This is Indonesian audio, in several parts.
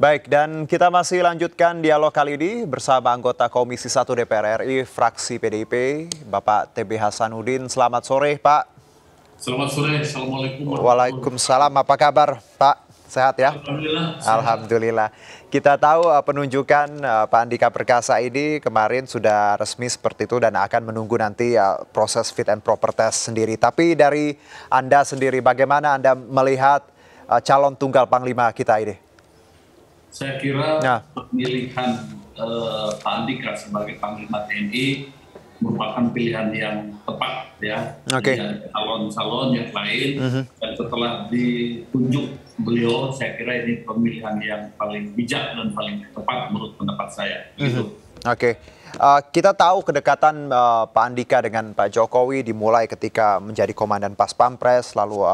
Baik, dan kita masih lanjutkan dialog kali ini bersama anggota Komisi 1 DPR RI, fraksi PDIP, Bapak TB Hasanuddin. Selamat sore, Pak. Selamat sore, Assalamualaikum warahmatullahi wabarakatuh. Waalaikumsalam, apa kabar, Pak? Sehat ya? Alhamdulillah. Alhamdulillah. Kita tahu penunjukan Pak Andika Perkasa ini kemarin sudah resmi seperti itu dan akan menunggu nanti proses fit and proper test sendiri. Tapi dari Anda sendiri, bagaimana Anda melihat calon tunggal Panglima kita ini? Saya kira pemilihan Pak Andika sebagai Panglima TNI merupakan pilihan yang tepat ya. Oke. Calon-calon yang lain dan setelah ditunjuk beliau, saya kira ini pemilihan yang paling bijak dan paling tepat menurut pendapat saya. Oke. Kita tahu kedekatan Pak Andika dengan Pak Jokowi dimulai ketika menjadi Komandan Pas Pampres, lalu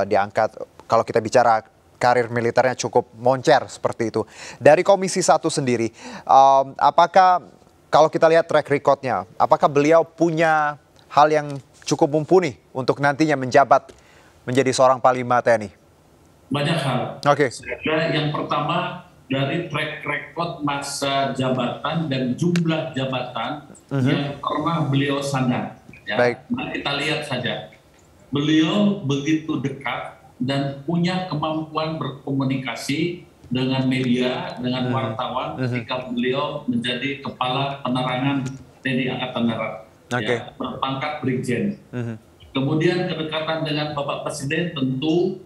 diangkat, kalau kita bicara karir militernya cukup moncer seperti itu. Dari Komisi 1 sendiri, apakah kalau kita lihat track record-nya, apakah beliau punya hal yang cukup mumpuni untuk nantinya menjabat menjadi seorang Panglima TNI? Banyak hal. Oke. Yang pertama, dari track record masa jabatan dan jumlah jabatan yang pernah beliau sandang. Ya. Baik. Nah, kita lihat saja. Beliau begitu dekat dan punya kemampuan berkomunikasi dengan media, dengan wartawan ketika beliau menjadi Kepala Penerangan TNI Angkatan Darat, ya, berpangkat Brigjen. Kemudian kedekatan dengan Bapak Presiden tentu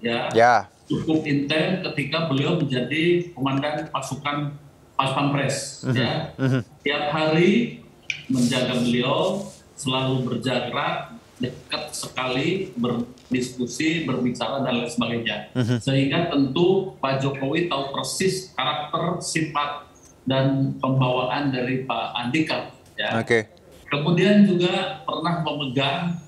cukup intens ketika beliau menjadi Komandan Pasukan Pas Pampres. Ya. Tiap hari menjaga beliau, selalu berjarak, dekat sekali, berdiskusi, berbicara, dan lain sebagainya. Sehingga tentu Pak Jokowi tahu persis karakter, sifat, dan pembawaan dari Pak Andika. Ya. Kemudian juga pernah memegang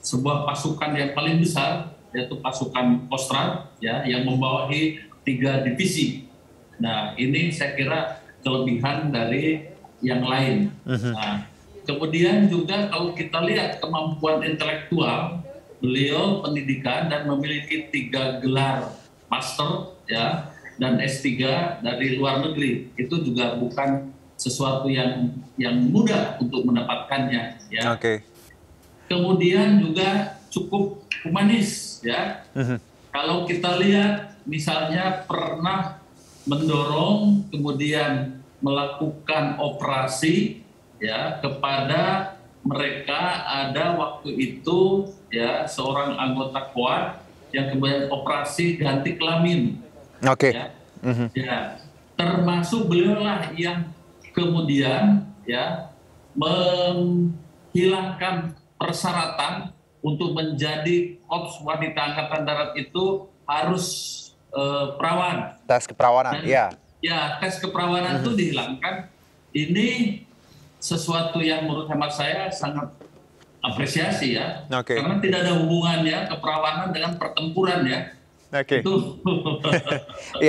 sebuah pasukan yang paling besar, yaitu pasukan Kostrad, yang membawahi 3 divisi. Nah, ini saya kira kelebihan dari yang lain. Nah, kemudian juga kalau kita lihat kemampuan intelektual, beliau pendidikan dan memiliki 3 gelar master dan S3 dari luar negeri. Itu juga bukan sesuatu yang mudah untuk mendapatkannya. Ya. Kemudian juga cukup humanis. Ya. Kalau kita lihat misalnya pernah mendorong kemudian melakukan operasi kepada mereka, ada waktu itu seorang anggota KOAD yang kemudian operasi ganti kelamin. Termasuk beliaulah yang kemudian menghilangkan persyaratan untuk menjadi Korps Wanita Angkatan Darat itu harus perawan. Tes keperawanan, tes keperawanan itu dihilangkan. Ini sesuatu yang menurut hemat saya sangat apresiasi ya, karena tidak ada hubungannya keperawanan dengan pertempuran ya.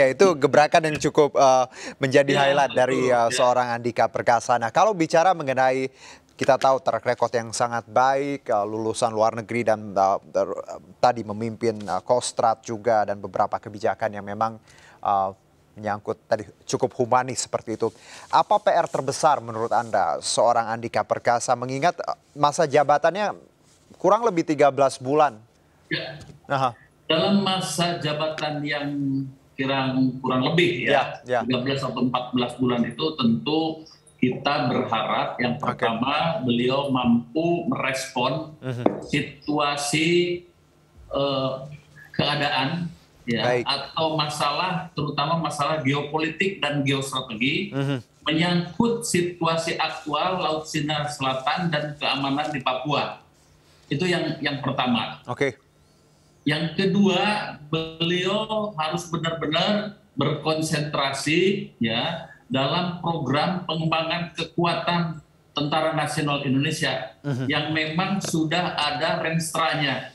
Itu gebrakan yang cukup menjadi highlight dari seorang Andika Perkasa. Nah, kalau bicara mengenai, kita tahu track record yang sangat baik, lulusan luar negeri dan tadi memimpin Kostrad juga, dan beberapa kebijakan yang memang menyangkut tadi cukup humanis seperti itu. Apa PR terbesar menurut Anda seorang Andika Perkasa, mengingat masa jabatannya kurang lebih 13 bulan? Dalam masa jabatan yang kurang lebih 13 atau 14 bulan itu, tentu kita berharap yang pertama beliau mampu merespon situasi keadaan atau masalah, terutama masalah geopolitik dan geostrategi, menyangkut situasi aktual Laut Cina Selatan dan keamanan di Papua. Itu yang pertama. Yang kedua, beliau harus benar-benar berkonsentrasi dalam program pengembangan kekuatan Tentara Nasional Indonesia yang memang sudah ada renstranya.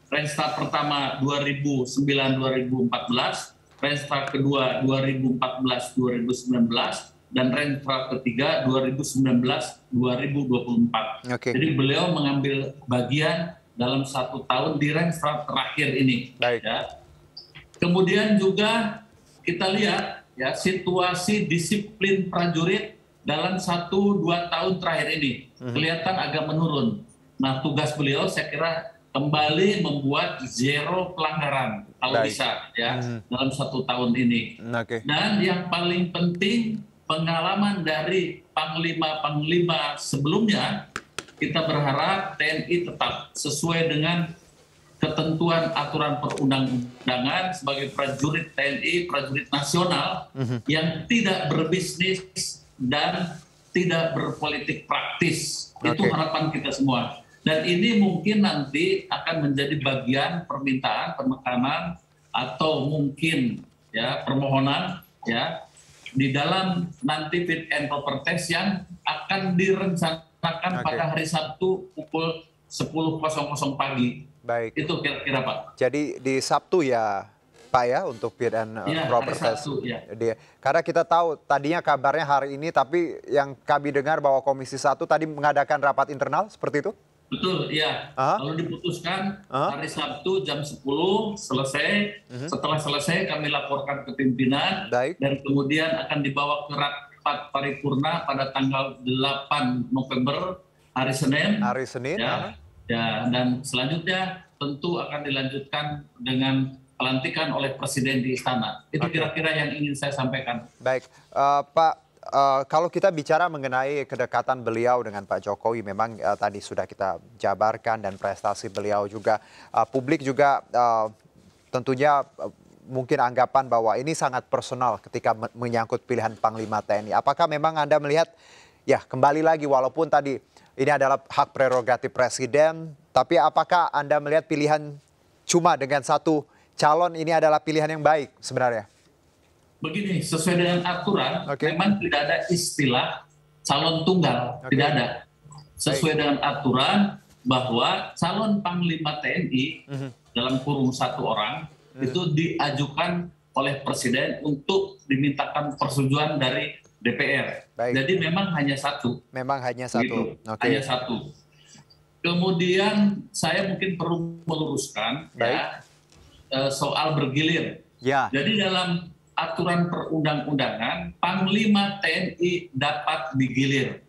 Renstra pertama 2009-2014, renstra kedua 2014-2019, dan renstra ketiga 2019-2024. Jadi beliau mengambil bagian dalam 1 tahun di renstra terakhir ini. Ya. Kemudian juga kita lihat ya situasi disiplin prajurit dalam 1-2 tahun terakhir ini kelihatan agak menurun. Nah, tugas beliau saya kira kembali membuat zero pelanggaran kalau bisa ya dalam 1 tahun ini. Dan yang paling penting pengalaman dari panglima-panglima sebelumnya, kita berharap TNI tetap sesuai dengan ketentuan aturan perundang-undangan sebagai prajurit TNI, prajurit nasional yang tidak berbisnis dan tidak berpolitik praktis. Itu harapan kita semua. Dan ini mungkin nanti akan menjadi bagian permintaan, penekanan, atau mungkin ya permohonan ya di dalam nanti fit and proper test yang akan direncanakan pada hari Sabtu pukul 10.00 pagi. Baik. Itu kira-kira Pak. Jadi di Sabtu ya Pak ya untuk fit and proper test. Sabtu, ya. Karena kita tahu tadinya kabarnya hari ini, tapi yang kami dengar bahwa Komisi 1 tadi mengadakan rapat internal seperti itu? Betul, ya. Lalu diputuskan hari Sabtu jam 10 selesai. Setelah selesai kami laporkan ke pimpinan. Dan kemudian akan dibawa ke rapat paripurna pada tanggal 8 November hari Senin. Hari Senin. Ya, dan selanjutnya tentu akan dilanjutkan dengan pelantikan oleh Presiden di Istana. Itu kira-kira yang ingin saya sampaikan. Baik, Pak. Kalau kita bicara mengenai kedekatan beliau dengan Pak Jokowi, memang tadi sudah kita jabarkan dan prestasi beliau juga. Publik juga tentunya mungkin anggapan bahwa ini sangat personal ketika menyangkut pilihan Panglima TNI. Apakah memang Anda melihat, ya kembali lagi walaupun tadi ini adalah hak prerogatif Presiden, tapi apakah Anda melihat pilihan cuma dengan satu calon ini adalah pilihan yang baik sebenarnya? Begini, sesuai dengan aturan, memang tidak ada istilah calon tunggal, tidak ada. Sesuai dengan aturan bahwa calon Panglima TNI dalam kurung 1 orang itu diajukan oleh Presiden untuk dimintakan persetujuan dari DPR. Jadi memang hanya satu. Memang hanya satu. Gitu. Hanya satu. Kemudian saya mungkin perlu meluruskan ya, soal bergilir. Jadi dalam aturan perundang-undangan, Panglima TNI dapat digilir.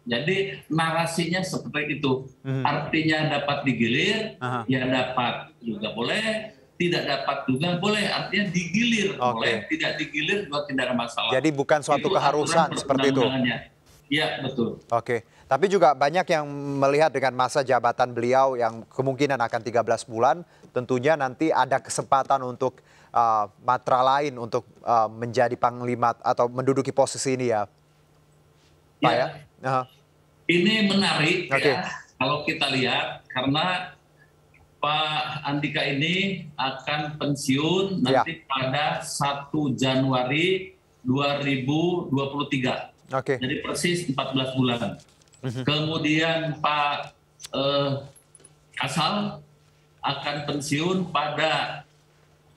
Jadi narasinya seperti itu. Artinya dapat digilir, ya dapat juga boleh, tidak dapat juga boleh. Artinya digilir boleh, tidak digilir juga tidak ada masalah. Jadi bukan suatu itu keharusan seperti itu. Iya, betul. Tapi juga banyak yang melihat dengan masa jabatan beliau yang kemungkinan akan 13 bulan, tentunya nanti ada kesempatan untuk matra lain untuk menjadi panglima atau menduduki posisi ini ya, Pak ya? Ini menarik ya, kalau kita lihat, karena Pak Andika ini akan pensiun nanti pada 1 Januari 2023. Jadi persis 14 bulan. Kemudian Pak Kasal akan pensiun pada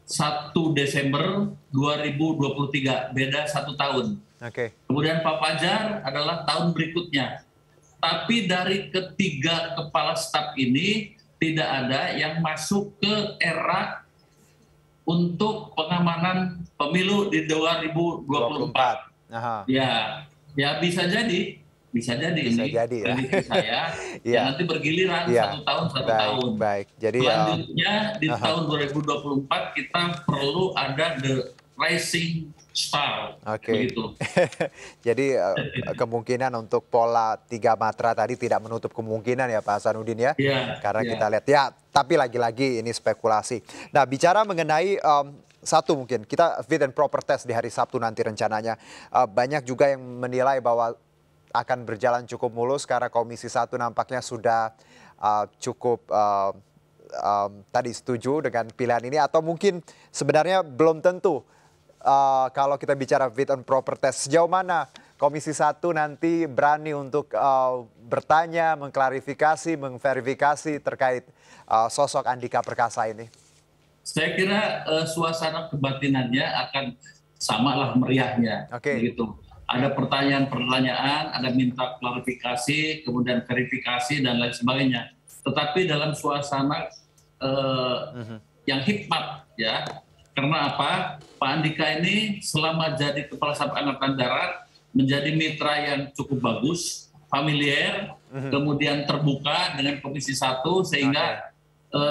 1 Desember 2023, beda 1 tahun. Kemudian Pak Fajar adalah tahun berikutnya. Tapi dari ketiga kepala staf ini tidak ada yang masuk ke era untuk pengamanan pemilu di 2024. Ya bisa jadi. Bisa jadi ini prediksi saya. Nanti bergiliran 1 tahun 1 tahun. Jadi selanjutnya di tahun 2024 kita perlu ada the rising star. Begitu. Jadi kemungkinan untuk pola 3 matra tadi tidak menutup kemungkinan ya Pak Hasanuddin ya. Karena kita lihat ya, tapi lagi-lagi ini spekulasi. Nah, bicara mengenai satu mungkin kita fit and proper test di hari Sabtu nanti rencananya. Banyak juga yang menilai bahwa akan berjalan cukup mulus karena Komisi 1 nampaknya sudah cukup tadi setuju dengan pilihan ini, atau mungkin sebenarnya belum tentu. Kalau kita bicara fit and proper test, sejauh mana Komisi 1 nanti berani untuk bertanya, mengklarifikasi, memverifikasi terkait sosok Andika Perkasa ini? Saya kira suasana kebatinannya akan samalah meriahnya. Begitu. Ada pertanyaan-pertanyaan, ada minta klarifikasi, kemudian verifikasi dan lain sebagainya. Tetapi dalam suasana yang hikmat ya, Karena apa? Pak Andika ini selama jadi Kepala Staf Angkatan Darat menjadi mitra yang cukup bagus, familiar, kemudian terbuka dengan Komisi 1 sehingga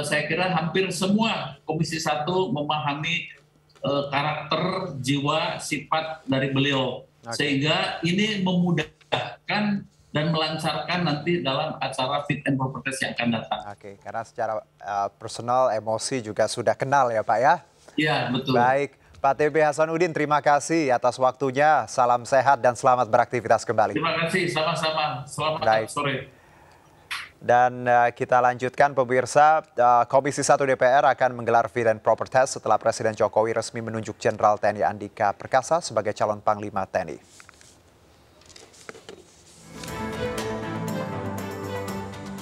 saya kira hampir semua Komisi 1 memahami karakter, jiwa, sifat dari beliau. Sehingga ini memudahkan dan melancarkan nanti dalam acara fit and proper test yang akan datang. Oke, karena secara personal, emosi juga sudah kenal ya Pak ya? Iya, betul. Baik, Pak TB Hasanuddin, terima kasih atas waktunya. Salam sehat dan selamat beraktivitas kembali. Terima kasih, sama-sama. Selamat sore. Dan kita lanjutkan pemirsa, Komisi 1 DPR akan menggelar fit and proper test setelah Presiden Jokowi resmi menunjuk Jenderal TNI Andika Perkasa sebagai calon Panglima TNI.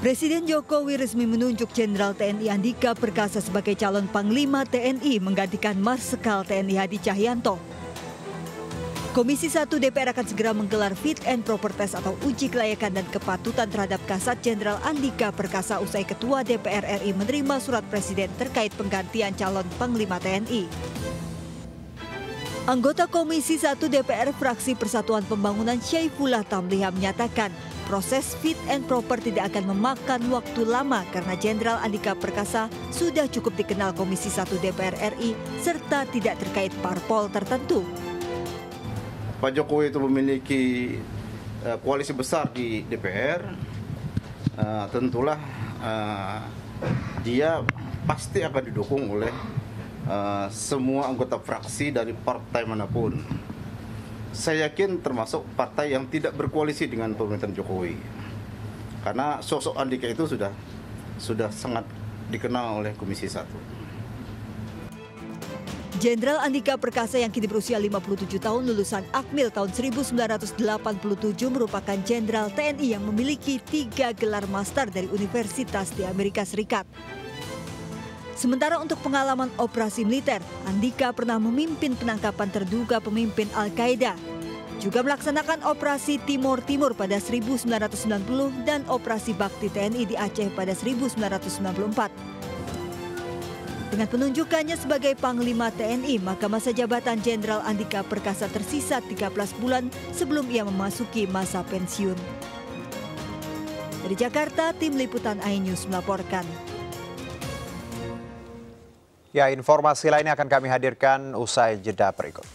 Presiden Jokowi resmi menunjuk Jenderal TNI Andika Perkasa sebagai calon Panglima TNI menggantikan Marsikal TNI Hadi Cahyanto. Komisi 1 DPR akan segera menggelar fit and proper test atau uji kelayakan dan kepatutan terhadap Kasat Jenderal Andika Perkasa usai Ketua DPR RI menerima surat Presiden terkait penggantian calon Panglima TNI. Anggota Komisi 1 DPR fraksi Persatuan Pembangunan Syaifullah Tamliha menyatakan proses fit and proper tidak akan memakan waktu lama karena Jenderal Andika Perkasa sudah cukup dikenal Komisi 1 DPR RI serta tidak terkait parpol tertentu. Pak Jokowi itu memiliki koalisi besar di DPR, tentulah dia pasti akan didukung oleh semua anggota fraksi dari partai manapun. Saya yakin termasuk partai yang tidak berkoalisi dengan pemerintahan Jokowi, karena sosok Andika itu sudah sangat dikenal oleh Komisi 1. Jenderal Andika Perkasa yang kini berusia 57 tahun lulusan Akmil tahun 1987 merupakan Jenderal TNI yang memiliki 3 gelar master dari universitas di Amerika Serikat. Sementara untuk pengalaman operasi militer, Andika pernah memimpin penangkapan terduga pemimpin Al-Qaeda. Juga melaksanakan operasi Timur Timur pada 1990 dan operasi Bakti TNI di Aceh pada 1994. Dengan penunjukannya sebagai Panglima TNI, maka masa jabatan Jenderal Andika Perkasa tersisa 13 bulan sebelum ia memasuki masa pensiun. Dari Jakarta, Tim Liputan iNews melaporkan. Ya, informasi lainnya akan kami hadirkan usai jeda berikut.